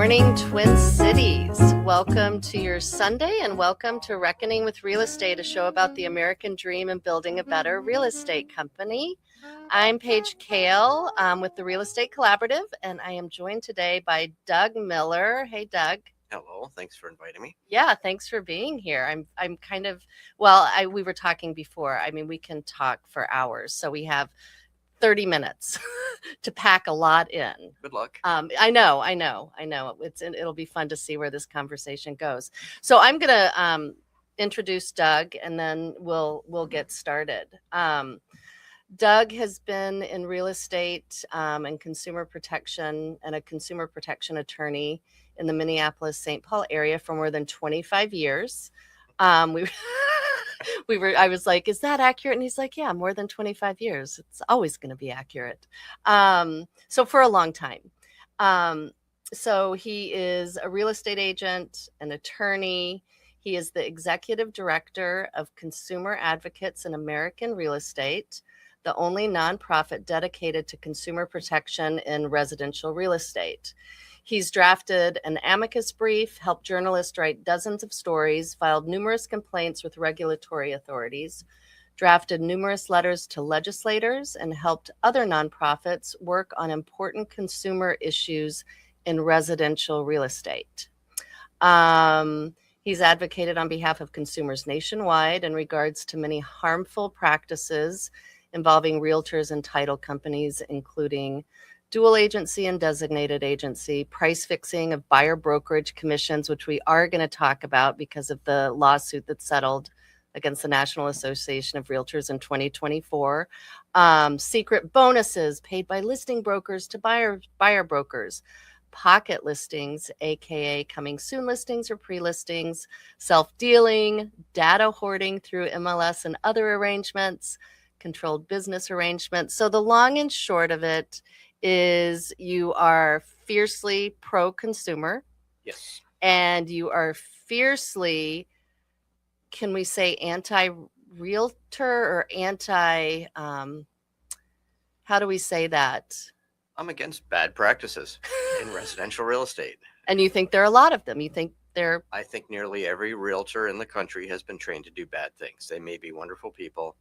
morning, Twin Cities. Welcome to your Sunday and welcome to Reckoning with Real Estate, a show about the American dream and building a better real estate company. I'm Paige Kale with the Real Estate Collaborative, and I am joined today by Doug Miller. Hey, Doug. Hello, thanks for inviting me. Yeah, thanks for being here. I'm kind of, we were talking before. I mean, we can talk for hours, so we have 30 minutes to pack a lot in. Good luck. I know. It'll be fun to see where this conversation goes. So I'm going to introduce Doug, and then we'll get started. Doug has been in real estate and consumer protection and a consumer protection attorney in the Minneapolis-St. Paul area for more than 25 years. I was like, is that accurate? And he's like, yeah, more than 25 years. It's always going to be accurate. So for a long time. So he is a real estate agent, an attorney. He is the executive director of Consumer Advocates in American Real Estate, the only nonprofit dedicated to consumer protection in residential real estate. He's drafted an amicus brief, helped journalists write dozens of stories, filed numerous complaints with regulatory authorities, drafted numerous letters to legislators, and helped other nonprofits work on important consumer issues in residential real estate. He's advocated on behalf of consumers nationwide in regards to many harmful practices involving realtors and title companies, including dual agency and designated agency, price fixing of buyer brokerage commissions, which we are going to talk about because of the lawsuit that settled against the National Association of Realtors in 2024, secret bonuses paid by listing brokers to buyer brokers, pocket listings, aka coming soon listings or pre-listings, self-dealing, data hoarding through MLS and other arrangements, controlled business arrangements. So the long and short of it is you are fiercely pro-consumer. Yes. And you are fiercely, can we say, anti-realtor or anti, how do we say that? I'm against bad practices in residential real estate. And you think there are a lot of them? You think I think nearly every realtor in the country has been trained to do bad things. They may be wonderful people,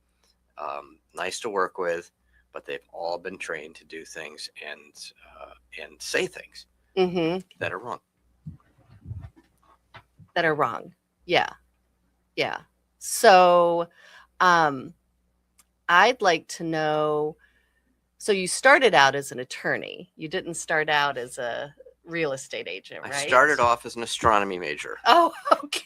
nice to work with, but they've all been trained to do things and say things that are wrong. That are wrong. Yeah. So I'd like to know, so you started out as an attorney. You didn't start out as a real estate agent, right? I started off as an astronomy major. Oh, okay.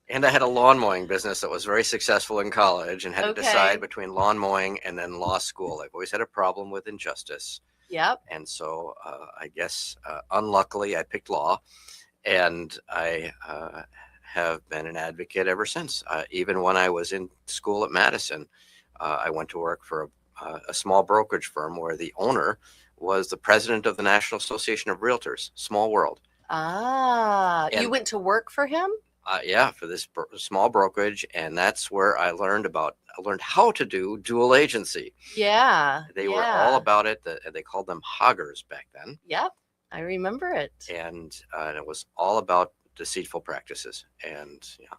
And I had a lawn mowing business that was very successful in college and had to decide between lawn mowing and then law school. I've always had a problem with injustice. Yep. And so I guess unluckily I picked law, and I have been an advocate ever since. Even when I was in school at Madison, I went to work for a small brokerage firm where the owner was the president of the National Association of Realtors. Small world. You went to work for him? Yeah, for this small brokerage, and that's where I learned how to do dual agency. Yeah, they were all about it. They called them hoggers back then. Yep, I remember it. And it was all about deceitful practices. And yeah.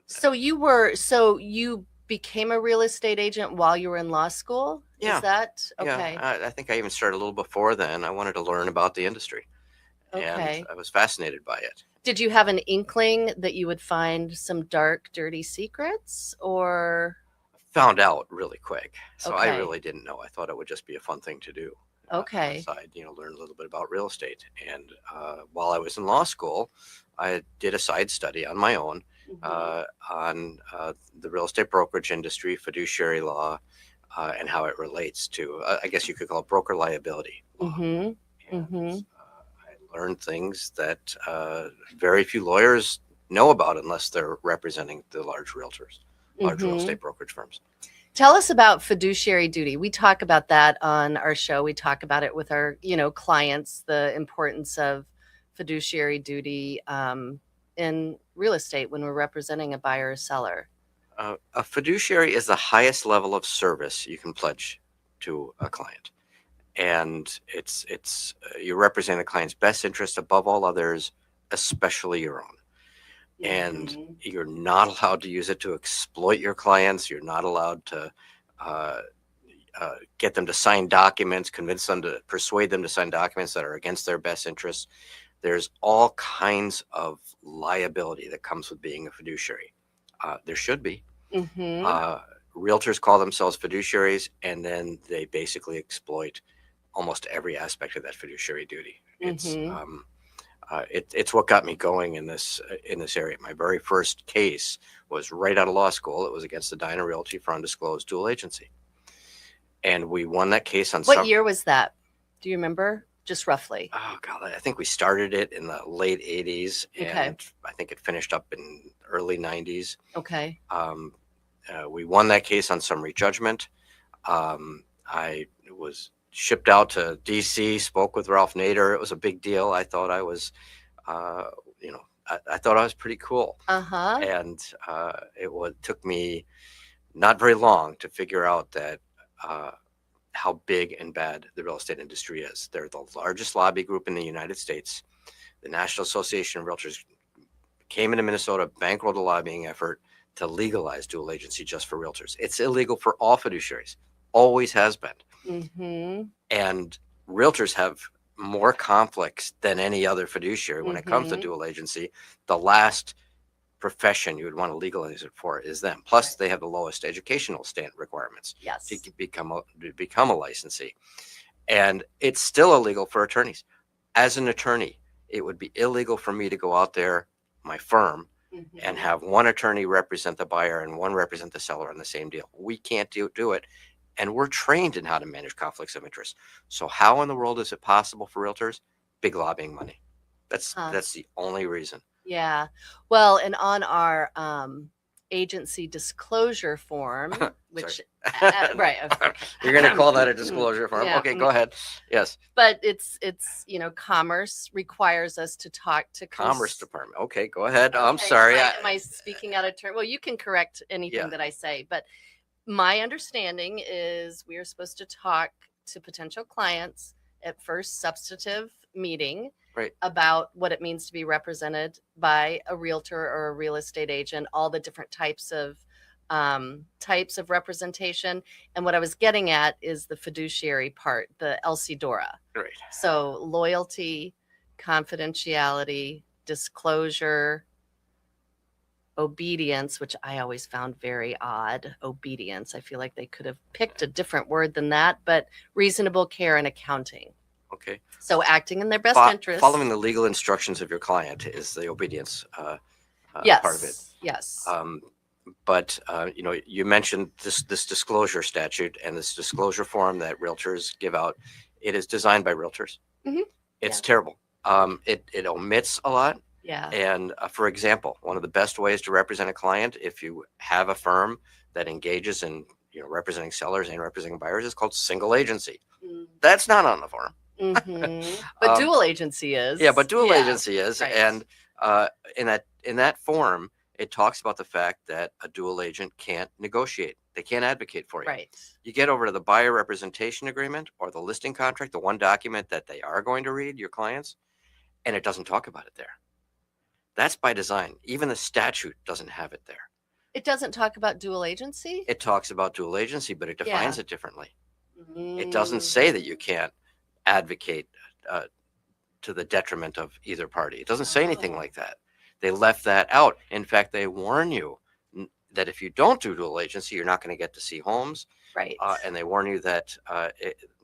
So you became a real estate agent while you were in law school? Yeah. Is that okay? Yeah, I think I even started a little before then. I wanted to learn about the industry. Okay. And I was fascinated by it. Did you have an inkling that you would find some dark, dirty secrets, or? Found out really quick. So Okay. I really didn't know. I thought it would just be a fun thing to do. Okay. Aside, learn a little bit about real estate. And while I was in law school, I did a side study on my own on the real estate brokerage industry, fiduciary law, and how it relates to, I guess you could call it broker liability law. I learned things that very few lawyers know about unless they're representing the large realtors, large real estate brokerage firms. Tell us about fiduciary duty. We talk about that on our show. We talk about it with our, clients, the importance of fiduciary duty in real estate when we're representing a buyer or seller. A fiduciary is the highest level of service you can pledge to a client. and you're representing the client's best interest above all others, especially your own. And Mm-hmm. you're not allowed to use it to exploit your clients. You're not allowed to uh, get them to sign documents, persuade them to sign documents that are against their best interests. There's all kinds of liability that comes with being a fiduciary. There should be. Mm-hmm. Uh, Realtors call themselves fiduciaries, and then they basically exploit almost every aspect of that fiduciary duty. Mm-hmm. It's what got me going in this area. My very first case was right out of law school. It was against the Dyna Realty for undisclosed dual agency, and we won that case on What some. year was that? Do you remember? Just roughly. Oh God, I think we started it in the late '80s, Okay. and I think it finished up in early '90s. Okay. We won that case on summary judgment. I was shipped out to DC, spoke with Ralph Nader. It was a big deal. I thought I was, uh, I thought I was pretty cool. Uh-huh. And took me not very long to figure out that how big and bad the real estate industry is. They're the largest lobby group in the United States. The National Association of Realtors came into Minnesota, bankrolled a lobbying effort to legalize dual agency just for realtors. It's illegal for all fiduciaries, always has been. Mm-hmm. And realtors have more conflicts than any other fiduciary when it comes to Mm-hmm. dual agency. The last profession you would want to legalize it for is them. Plus, Right. they have the lowest educational requirements Yes. to become a licensee. And it's still illegal for attorneys. As an attorney, it would be illegal for me to go out there, my firm, Mm-hmm. and have one attorney represent the buyer and one represent the seller on the same deal. We can't do it. And we're trained in how to manage conflicts of interest. So how in the world is it possible for realtors? Big lobbying money. Huh. That's the only reason. Yeah. Well, and on our agency disclosure form, which right, okay. You're going to call that a disclosure form. Yeah. Okay, go ahead. Yes. But it's Commerce requires us to talk to Commerce Department. Okay, go ahead. I'm Okay, sorry. Am I speaking out of turn? Well, you can correct anything Yeah. that I say, but my understanding is we are supposed to talk to potential clients at first substantive meeting Right. about what it means to be represented by a realtor or a real estate agent, all the different types of representation. And what I was getting at is the fiduciary part, the LC Dora. Right. So loyalty, confidentiality, disclosure, obedience, which I always found very odd. Obedience. I feel like they could have picked a different word than that, but reasonable care and accounting. Okay. So acting in their best interest. Following the legal instructions of your client is the obedience yes. part of it. Yes. But you mentioned this disclosure statute and this disclosure form that realtors give out. It is designed by realtors. Mhm. It's Yeah. terrible. It omits a lot. Yeah. And for example, one of the best ways to represent a client, if you have a firm that engages in representing sellers and representing buyers, is called single agency. That's not on the form. Mm-hmm. But dual agency is. Yeah, but dual agency is, right. and in that form, it talks about the fact that a dual agent can't negotiate. They can't advocate for you. Right. You get over to the buyer representation agreement or the listing contract, the one document that they are going to read, your clients, and it doesn't talk about it there. That's by design. Even the statute doesn't have it there. It doesn't talk about dual agency? It talks about dual agency, but it defines it differently. Mm. It doesn't say that you can't advocate to the detriment of either party. It doesn't say anything like that. They left that out. In fact, they warn you that if you don't do dual agency, you're not going to get to see homes. Right. And they warn you that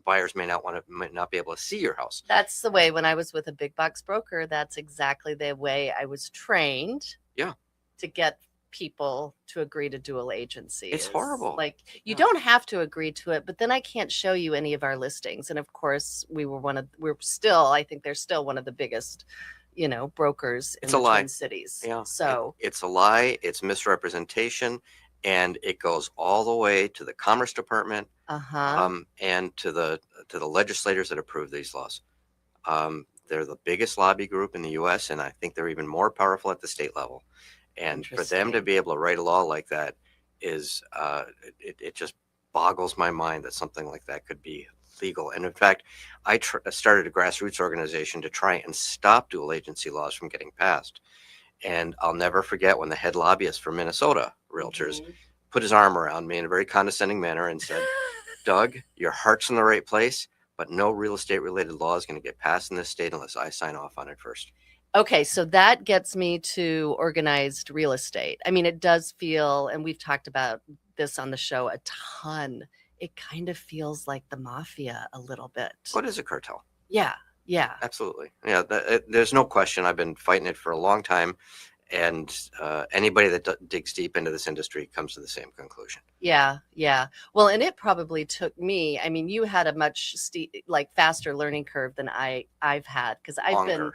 buyers might not be able to see your house. That's the way when I was with a big box broker, that's exactly the way I was trained. Yeah. To get people to agree to dual agency. It's horrible. Like you don't have to agree to it, but then I can't show you any of our listings. And of course, we're still, I think they're still one of the biggest, brokers in the Twin Cities. Yeah. So it's a lie. It's misrepresentation. And it goes all the way to the Commerce Department and to the legislators that approve these laws. They're the biggest lobby group in the U.S., and I think they're even more powerful at the state level. And for them to be able to write a law like that is, it just boggles my mind that something like that could be legal. And in fact, I started a grassroots organization to try and stop dual agency laws from getting passed. And I'll never forget when the head lobbyist for Minnesota Realtors put his arm around me in a very condescending manner and said, Doug, your heart's in the right place, but no real estate related law is going to get passed in this state unless I sign off on it first. Okay, so that gets me to organized real estate. I mean, it does feel, and we've talked about this on the show a ton, it kind of feels like the mafia a little bit. What is a cartel? Yeah, yeah. Absolutely. Yeah, there's no question. I've been fighting it for a long time. And anybody that digs deep into this industry comes to the same conclusion. Yeah, yeah. Well, and it probably took me, I mean, you had a much faster learning curve than I've had, because I've been,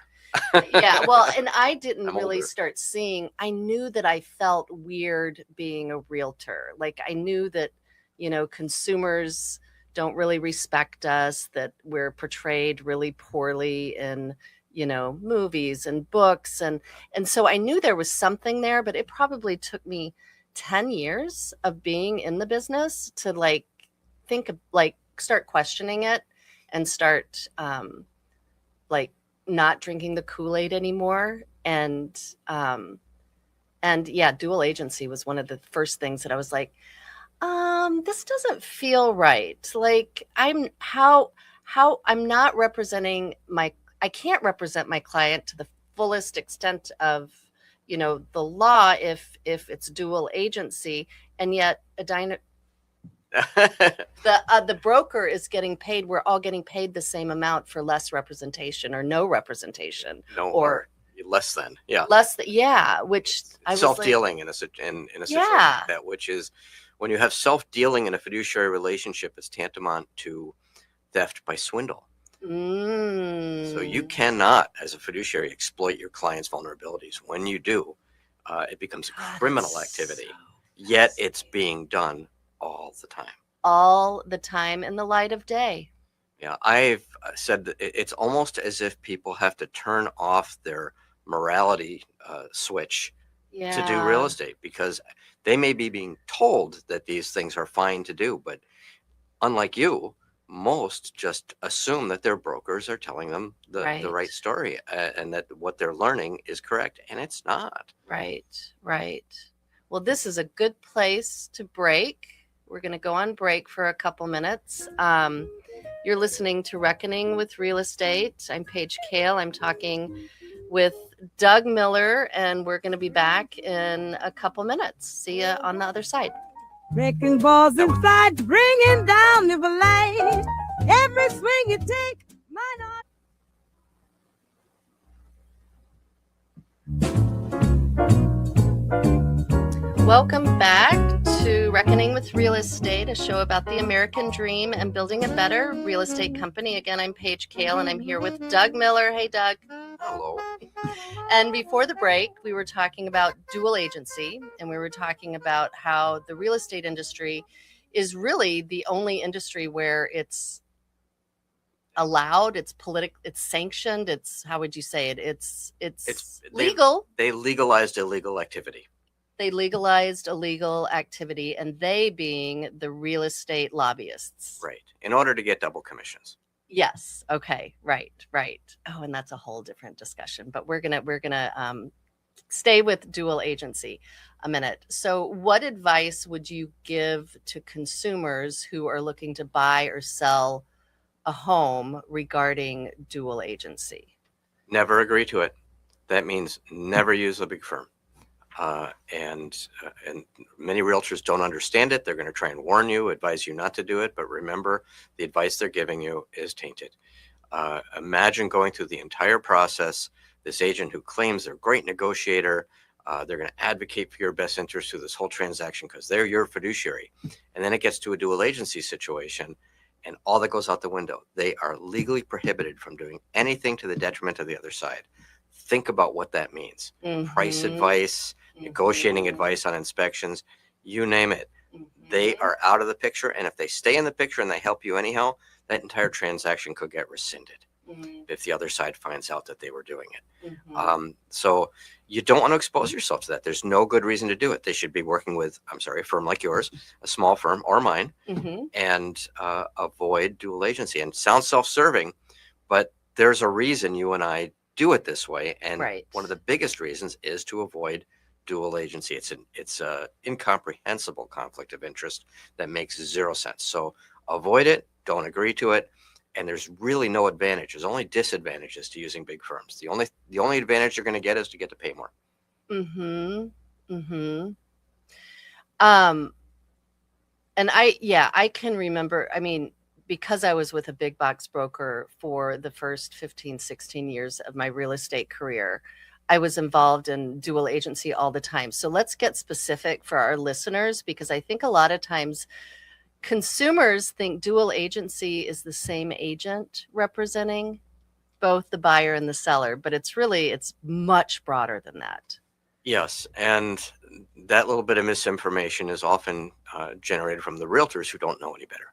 yeah, well, and I didn't really start seeing, I knew that I felt weird being a realtor. Like, I knew that, you know, consumers don't really respect us, that we're portrayed really poorly in, you know, movies and books. And so I knew there was something there, but it probably took me 10 years of being in the business to start questioning it and start not drinking the Kool-Aid anymore. And yeah, dual agency was one of the first things that I was like, this doesn't feel right. Like I'm not representing I can't represent my client to the fullest extent of, you know, the law if it's dual agency, and yet the broker is getting paid. We're all getting paid the same amount for less representation or no representation, or less than, which I was self-dealing in a situation like that, which is when you have self-dealing in a fiduciary relationship, it's tantamount to theft by swindle. So you cannot, as a fiduciary, exploit your client's vulnerabilities. When you do, it becomes a criminal activity. Yet it's being done all the time. All the time in the light of day. Yeah, I've said that it's almost as if people have to turn off their morality switch to do real estate, because they may be being told that these things are fine to do, but unlike you, most just assume that their brokers are telling them the right story, and that what they're learning is correct, and it's not. Right. Well, this is a good place to break. We're going to go on break for a couple minutes. You're listening to Reckoning with Real Estate. I'm Paige Kale. I'm talking with Doug Miller, and we're going to be back in a couple minutes. See you on the other side. Wrecking balls and flights, bringing down the light. Every swing you take might not. Welcome back to Reckoning with Real Estate, a show about the American dream and building a better real estate company. Again, I'm Paige Kale, and I'm here with Doug Miller. Hey, Doug. Hello. And before the break, we were talking about dual agency, and we were talking about how the real estate industry is really the only industry where it's allowed, it's political, it's sanctioned, it's, how would you say it? It's legal. They legalized illegal activity. They legalized illegal activity, and they being the real estate lobbyists. Right. In order to get double commissions. Yes. Okay. Right. Oh, and that's a whole different discussion, but we're gonna stay with dual agency a minute. So what advice would you give to consumers who are looking to buy or sell a home regarding dual agency? Never agree to it. That means never use a big firm. And many realtors don't understand it. They're going to try and warn you, advise you not to do it. But remember, the advice they're giving you is tainted. Imagine going through the entire process. This agent who claims they're a great negotiator, they're going to advocate for your best interest through this whole transaction because they're your fiduciary. And then it gets to a dual agency situation, and all that goes out the window. They are legally prohibited from doing anything to the detriment of the other side. Think about what that means. Price advice, negotiating advice on inspections, you name it. They are out of the picture. And if they stay in the picture and they help you anyhow, that entire transaction could get rescinded. if the other side finds out that they were doing it. Mhm. So you don't want to expose yourself to that. There's no good reason to do it. They should be working with, a firm like yours, a small firm or mine, Mhm. and avoid dual agency. And it sounds self-serving, but there's a reason you and I do it this way. And Right. one of the biggest reasons is to avoid dual agency. It's a incomprehensible conflict of interest that makes zero sense. So avoid it. Don't agree to it. And there's really no advantage. There's only disadvantages to using big firms. The only advantage you're going to get is to get to pay more. Mhm. Mhm. Um, and I can remember, I mean, because I was with a big box broker for the first 15, 16 years of my real estate career, I was involved in dual agency all the time. So let's get specific for our listeners, because I think a lot of times consumers think dual agency is the same agent representing both the buyer and the seller, but it's much broader than that. Yes, and that little bit of misinformation is often generated from the realtors who don't know any better.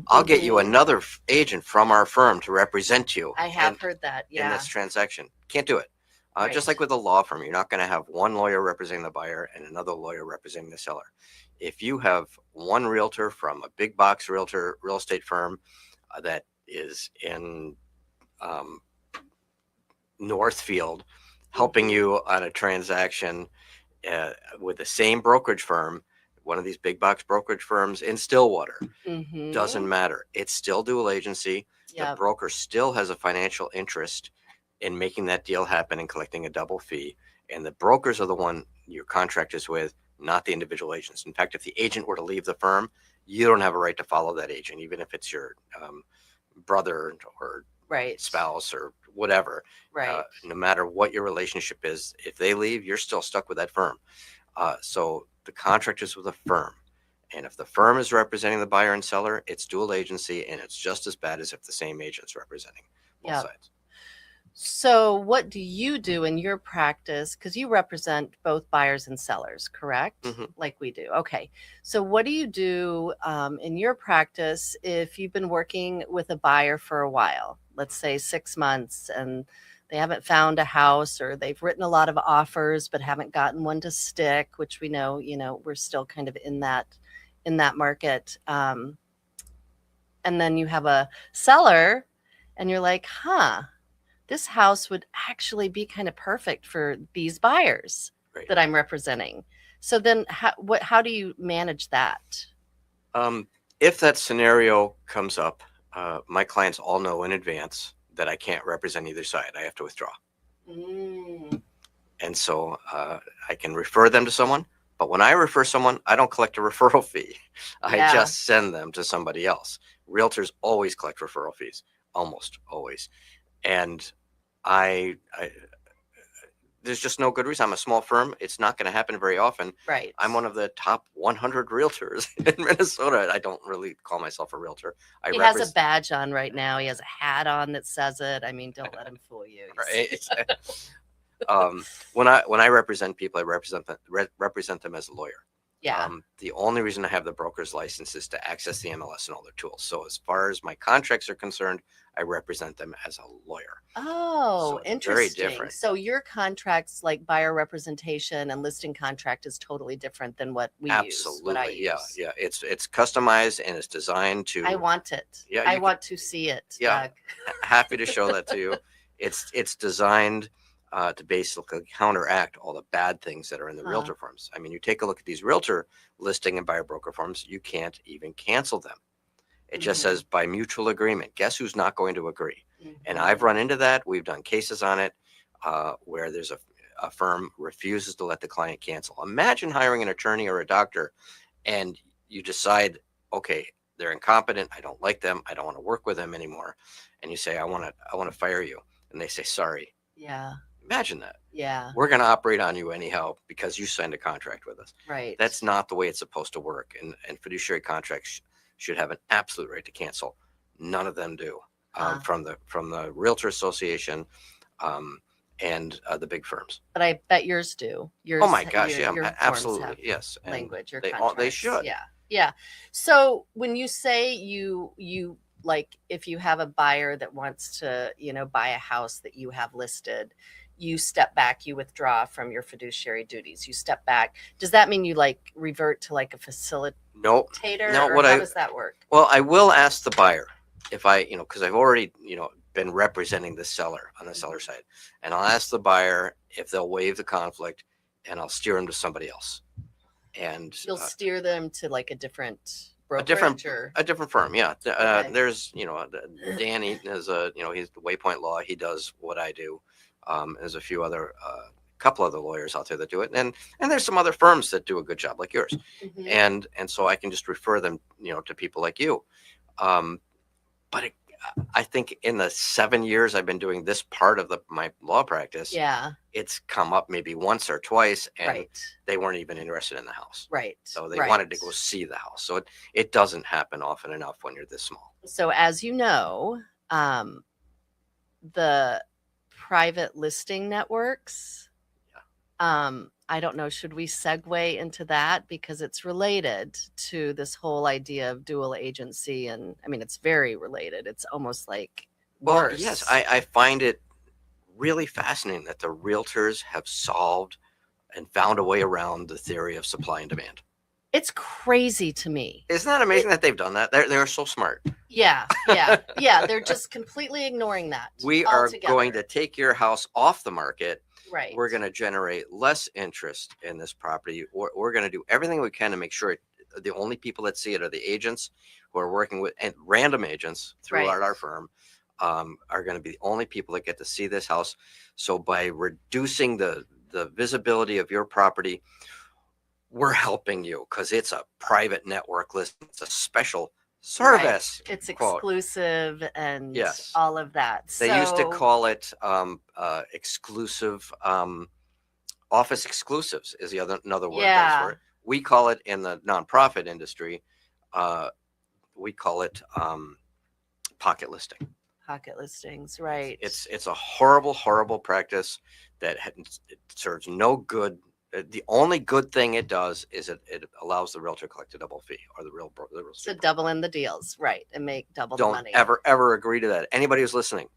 I'll get you Mhm. another agent from our firm to represent you I have heard that. in Yeah. this transaction. Can't do it. Just Right. like with a law firm, you're not going to have one lawyer representing the buyer and another lawyer representing the seller. If you have one realtor from a big box real estate firm that is in Northfield helping Mhm. you on a transaction with the same brokerage firm, one of these big box brokerage firms in Stillwater, doesn't Mhm. matter. It's still dual agency. The Yep. broker still has a financial interest in making that deal happen and collecting a double fee. And the brokers are the one your contract is with, not the individual agents. In fact, if the agent were to leave the firm, you don't have a right to follow that agent, even if it's your brother or Right. spouse or whatever. Right. No matter what your relationship is, if they leave, you're still stuck with that firm. So the contract is with a firm. And if the firm is representing the buyer and seller, it's dual agency, and it's just as bad as if the same agent's representing both Yep. sides. So what do you do in your practice? Because you represent both buyers and sellers, correct? Mhm. Like we do. Okay. So what do you do in your practice if you've been working with a buyer for a while, let's say 6 months, and they haven't found a house, or they've written a lot of offers but haven't gotten one to stick, which we know, we're still kind of in that market. And then you have a seller and you're like, this house would actually be kind of perfect for these buyers Right. that I'm representing. So then how do you manage that? If that scenario comes up, my clients all know in advance that I can't represent either side. I have to withdraw. Mm, And so I can refer them to someone. But when I refer someone, I don't collect a referral fee. I yeah. just send them to somebody else. Realtors always collect referral fees, almost always. And I there's just no good reason. I'm a small firm. It's not going to happen very often. Right. I'm one of the top 100 realtors in Minnesota. I don't really call myself a realtor. He has a badge on right now. He has a hat on that says it. I mean, don't let him fool you. Right. When I represent people, I represent them as a lawyer. Yeah. The only reason I have the broker's license is to access the MLS and all their tools. So as far as my contracts are concerned, I represent them as a lawyer. Oh, So it's very interesting. different. So your contracts, like buyer representation and listing contract, is totally different than what we use. What I Absolutely. Yeah. use. Yeah. It's customized and it's designed to. I want it. Yeah, I you want to see it. Yeah. Doug. Happy to show that to you. It's designed to basically counteract all the bad things that are in the realtor firms. I mean, you take a look at these realtor listing and buyer broker firms, you can't even cancel them. It just says by mutual agreement. Guess who's not going to agree? And I've run into that. We've done cases on it where there's a firm refuses to let the client cancel. Imagine hiring an attorney or a doctor and you decide, okay, they're incompetent. I don't like them. I don't want to work with them anymore. And you say, I want to fire you. And they say, sorry. Yeah. Imagine that. Yeah. We're going to operate on you anyhow because you signed a contract with us. Right. That's not the way it's supposed to work. And fiduciary contracts should have an absolute right to cancel. None of them do. From the Realtor Association and the big firms. But I bet yours do. Yours, Oh my gosh, your yeah, forms absolutely, have yes. And language. Your they contracts. should. Yeah. Yeah. So when you say you like if you have a buyer that wants to, buy a house that you have listed, you step back, you withdraw from your fiduciary duties, you step back. Does that mean you like revert to like a facilitator, No, no. or how does that work? Well, I will ask the buyer if because I've already, been representing the seller on the seller side, and I'll ask the buyer if they'll waive the conflict, and I'll steer them to somebody else. And You'll steer them to like a different a different brokerage, or a different firm. Yeah. Okay. There's, Danny is he's the Waypoint Law. He does what I do. There's a few other, couple other lawyers out there that do it, and there's some other firms that do a good job like yours, Mhm. and so I can just refer them, to people like you. But I think in the 7 years I've been doing this part of my law practice, Yeah, it's come up maybe once or twice, and right, they weren't even interested in the house. right. So they right. wanted to go see the house. So it doesn't happen often enough when you're this small. So as you know, the private listing networks, I don't know, should we segue into that? Because it's related to this whole idea of dual agency. And I mean, it's very related. It's almost like Well, worse. yes, I find it really fascinating that the realtors have solved and found a way around the theory of supply and demand. It's crazy to me. Isn't that amazing that they've done that? They're so smart. Yeah. They're just completely ignoring that. We are altogether. going to take your house off the market. Right. We're going to generate less interest in this property. We're going to do everything we can to make sure the only people that see it are the agents who are working with, and random agents throughout Right. our firm are going to be the only people that get to see this house. So by reducing the visibility of your property, we're helping you because it's a private network list. It's a special service. Right. It's quote. Exclusive and Yes. all of that. They used to call it exclusive. Office exclusives is another word for it. We call it in the nonprofit industry. We call it pocket listing. Pocket listings, right? It's a horrible practice that it serves no good. The only good thing it does is it allows the realtor to collect a double fee, or the real to double in the deals, right, and make double the Don't money. ever agree to that. Anybody who's listening,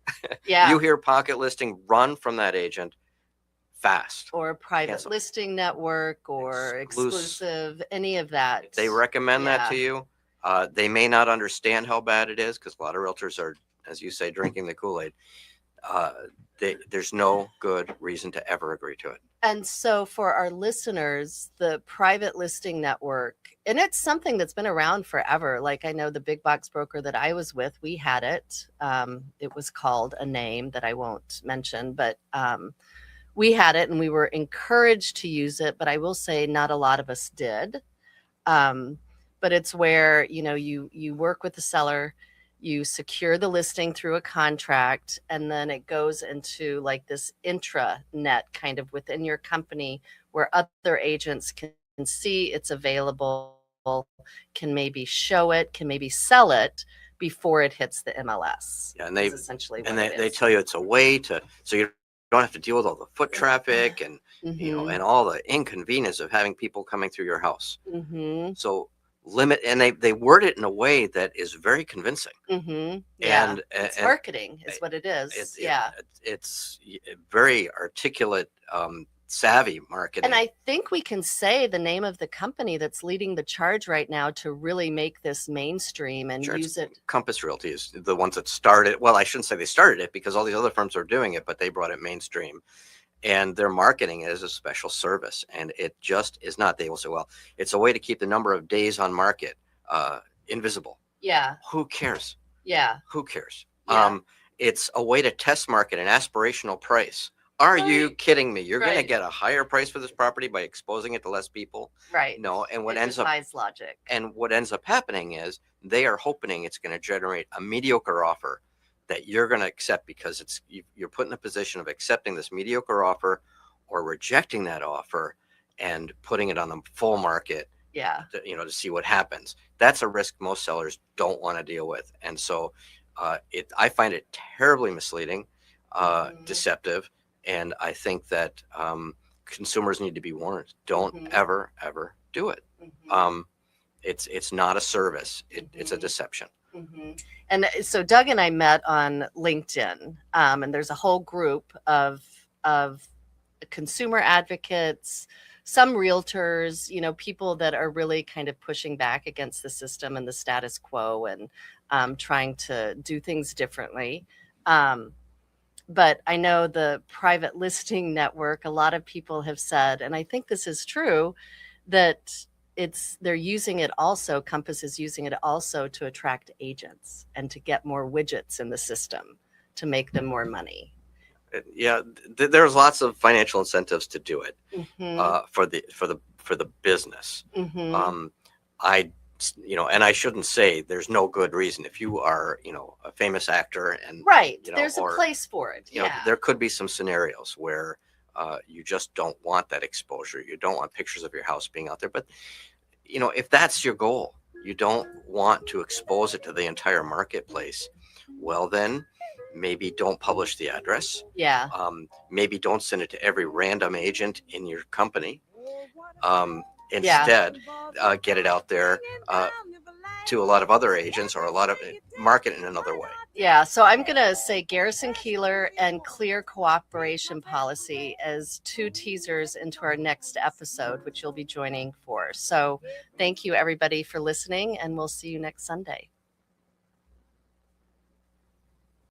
Yeah. you hear pocket listing, run from that agent fast. Or a private Cancel. listing network, or exclusive, any of that. If they recommend that to Yeah. you, they may not understand how bad it is, because a lot of realtors are, as you say, drinking the Kool-Aid. There's no good reason to ever agree to it. And so for our listeners, the private listing network, and it's something that's been around forever. Like I know the big box broker that I was with, we had it. It was called a name that I won't mention, but we had it and we were encouraged to use it. But I will say not a lot of us did. But it's where, you work with the seller, you secure the listing through a contract, and then it goes into like this intranet kind of within your company where other agents can see it's available, can maybe show it, can maybe sell it before it hits the MLS. Yeah, and Is essentially what it they is. tell you it's a way so you don't have to deal with all the foot traffic and and all the inconvenience of having people coming through your house. Mm-hmm. So limit, and they word it in a way that is very convincing. Mm-hmm. Yeah. And it's marketing is what it is. It's very articulate, savvy marketing. And I think we can say the name of the company that's leading the charge right now to really make this mainstream and use it. Compass Realty is the ones that started. Well, I shouldn't say they started it, because all these other firms are doing it, but they brought it mainstream. And their marketing is a special service, and it just is not. They will say, well, it's a way to keep the number of days on market invisible. Yeah. Who cares? Yeah. Who cares? Yeah. It's a way to test market an aspirational price. Are you kidding me? You're going to get a higher price for this property by exposing it to less people? Right. No. And what it ends up defies logic. And what ends up happening is they are hoping it's going to generate a mediocre offer that you're going to accept, because you're put in a position of accepting this mediocre offer or rejecting that offer and putting it on the full market. Yeah. To see what happens. That's a risk most sellers don't want to deal with. And so I find it terribly misleading, deceptive. And I think that consumers need to be warned. Don't ever do it. Mm-hmm. It's not a service. It's a deception. And so Doug and I met on LinkedIn, and there's a whole group of consumer advocates, some realtors, people that are really kind of pushing back against the system and the status quo and trying to do things differently. But I know the private listing network, a lot of people have said, and I think this is true, that they're using it also, Compass is using it also to attract agents and to get more widgets in the system to make them more money. Yeah, there's lots of financial incentives to do it Mm-hmm. for the business. Mm-hmm. I and I shouldn't say there's no good reason. If you are a famous actor and Right. you know There's a or place for it. Yeah. there could be some scenarios where you just don't want that exposure. You don't want pictures of your house being out there. But if that's your goal, you don't want to expose it to the entire marketplace. Well, then maybe don't publish the address. Yeah. Maybe don't send it to every random agent in your company. Yeah. Instead, get it out there to a lot of other agents or a lot of market in another way. Yeah, so I'm going to say Garrison Keeler and clear cooperation policy as two teasers into our next episode, which you'll be joining for. So thank you, everybody, for listening, and we'll see you next Sunday.